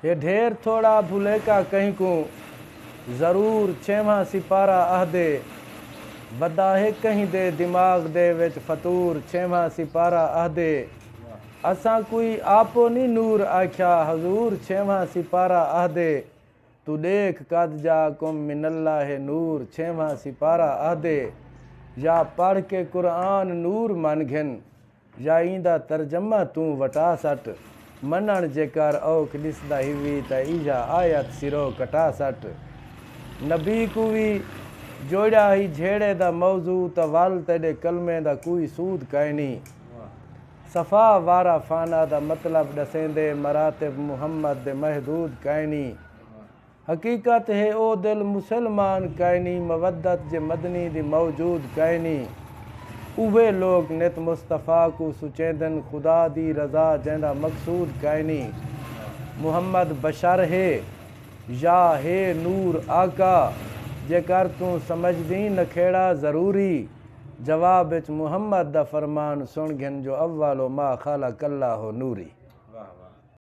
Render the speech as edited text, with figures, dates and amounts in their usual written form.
ये ढेर थोड़ा भुलेका कहीं को ज़रूर छेवां सिपारा आहदे वदा है कहीं दे दिमाग दे विच फतूर छेवां सिपारा आहदे असां कोई आपो नी नूर आख्या हजूर छेवां सिपारा आहदे तू देख कद जा कुम मिनल्लाह नूर छेवां सिपारा आहदे या पढ़ के कुरान नूर मन घिन या इंदा तर्जमा तू वटा सट मनण जेकर औख ॾिसदा हिवी त इजा आयत सिरो कटा सट नबी को भी जोड़ा ही झेड़े दा मौजू त वल तेरे कलमे दा कोई सूद कैनी सफ़ा वारा फाना दा मतलब दसेंदे मरातिब मुहम्मद दे महदूद कैनी हकीकत है ओ दिल मुसलमान कैनी मवद्दत जे मदनी दी मौजूद कैनी उहे लोग नित मुस्तफ़ा को सुचेंदन खुदा दी रज़ा जैंदा मकसूद कैनी मुहम्मद बशर है या है नूर आका जेकर तू समझदी नखेड़ा ज़रूरी जवाब विच मुहम्मद दा फरमान सुन घिन जो अव्वलो मा खाला कल्ला हो नूरी।